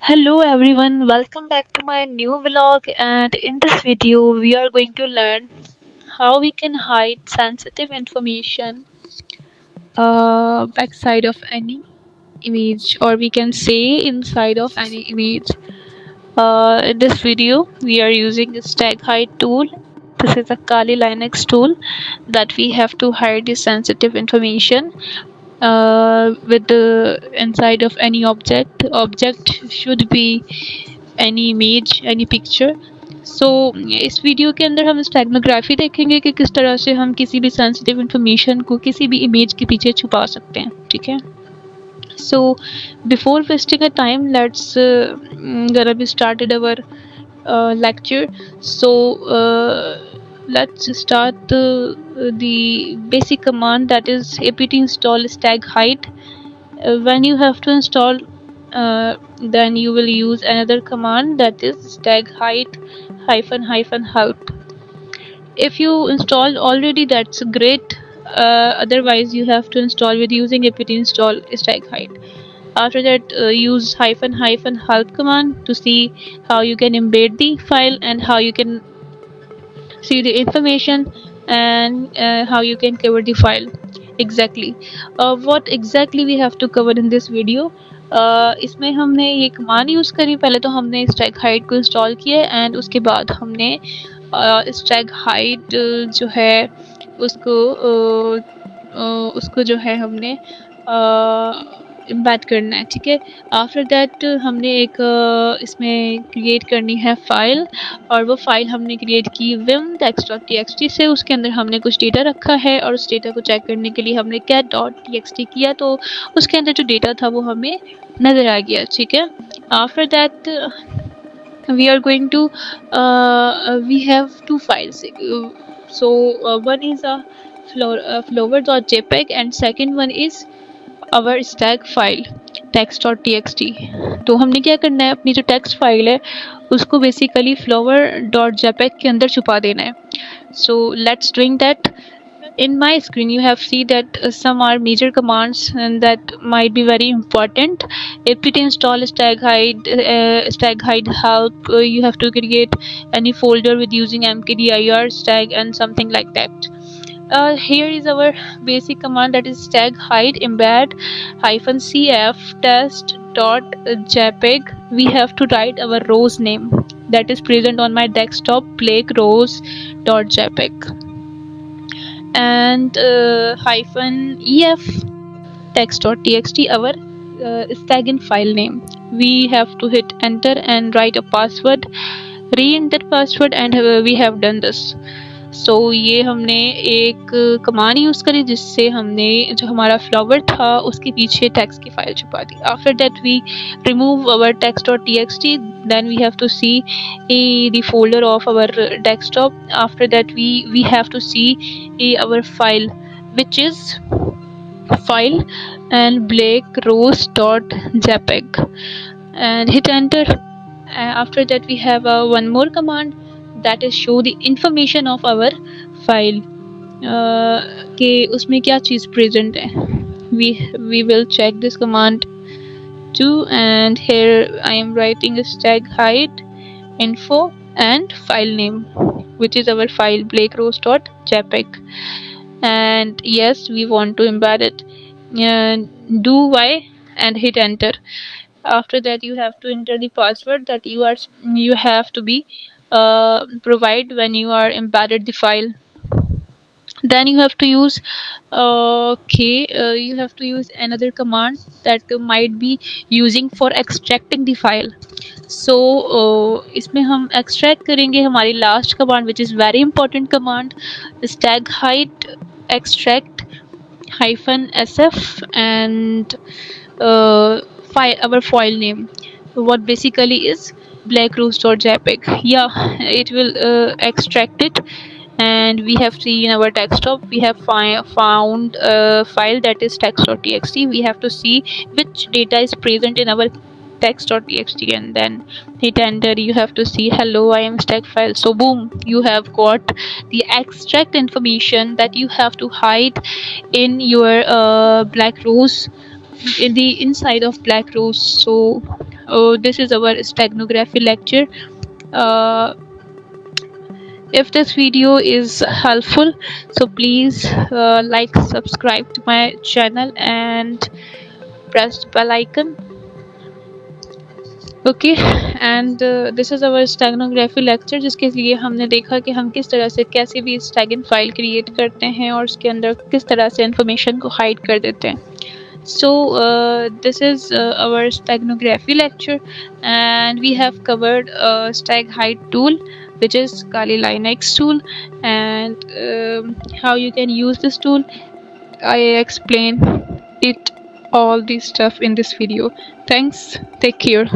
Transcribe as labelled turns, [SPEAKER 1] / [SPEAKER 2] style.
[SPEAKER 1] Hello everyone, welcome back to my new vlog, and in this video we are going to learn how we can hide sensitive information backside of any image, or we can say inside of any image. In this video we are using the stag hide tool. This is a Kali Linux tool that we have to hide the sensitive information with the inside of any object. Object should be any image any picture. So इस video के अंदर हम steganography देखेंगे कि किस तरह से हम किसी भी सेंसिटिव इंफॉर्मेशन को किसी भी इमेज के पीछे छुपा सकते हैं। ठीक है, so before wasting a time let's gonna be started our lecture. So let's start the basic command, that is apt install stag hide. When you have to install, then you will use another command, that is stag hide hyphen help. If you installed already, that's great. Otherwise you have to install with using apt install stag hide. After that, use hyphen help command to see how you can embed the file and how you can see the information, and how you can cover the file exactly. What exactly we have to cover in this video? इसमें हमने ये command use करी। पहले तो हमने stack hide को install किया and उसके बाद हमने स्टैक हाइड जो है उसको उसको जो है हमने एम्बेड करना है। ठीक है, आफ्टर दैट हमने एक इसमें क्रिएट करनी है फ़ाइल, और वो फ़ाइल हमने क्रिएट की विम text.txt से। उसके अंदर हमने कुछ डेटा रखा है और उस डेटा को चेक करने के लिए हमने cat.txt किया, तो उसके अंदर जो डेटा था वो हमें नज़र आ गया। ठीक है, after that we are going to we have two files. One is a flower.jpg and second one is our stag file text.txt. तो हमने क्या करना है, अपनी जो टेक्स्ट फाइल है उसको बेसिकली flower.jpg के अंदर छुपा देना है। So let's doing that. In my screen you have see that some are major commands and that might be very important. Apt install stag hide help. You have to create any folder with using mkdir stag and something like that. Here is our basic command, that is stag hide embed -cf test dot jpeg. We have to write our rose name that is present on my desktop, blake rose dot jpeg, and -ef text.txt, our stagin file name. We have to hit enter and write a password, re-enter password, and we have done this. सो ये हमने एक command use करी जिससे हमने जो हमारा flower था उसके पीछे टेक्स्ट की फाइल छुपा दी। After that we remove our text.txt, then we have to see the folder of our desktop. After that we have to see our file, which is file and blakerose.jpg, and hit enter. After that we have one more command, that is show the information of our file, कि उसमें क्या चीज़ present है। We will check this command too, and here I am writing a stag hide info and file name, which is our file blakerose.jpg, and yes, we want to embed it, and do y and hit enter. After that you have to enter the password that you have to be provide when you are embedded the file. Then you have to use you have to use another command that might be using for extracting the file. So इसमें हम extract करेंगे हमारी last command, which is very important command, stag hide extract -sf and our file name, what basically is blackrose.jpg. Yeah, it will extract it, and we have seen our desktop we have found a file that is text.txt. We have to see which data is present in our text.txt, and then hit enter. You have to see hello I am stack file. So boom, you have got the extract information that you have to hide in your black rose, in the inside of black rose. So This is our steganography lecture. uh, if this video is helpful, so please like, subscribe to my channel and press the bell icon. Okay and this is our steganography lecture, जिसके लिए हमने देखा कि हम किस तरह से कैसे भी स्टेगन फाइल क्रिएट करते हैं और उसके अंदर किस तरह से इंफॉर्मेशन को हाइड कर देते हैं. So this is our steganography lecture, and we have covered stag height tool, which is Kali Linux tool, and how you can use this tool. I explain it all this stuff in this video. Thanks. Take care.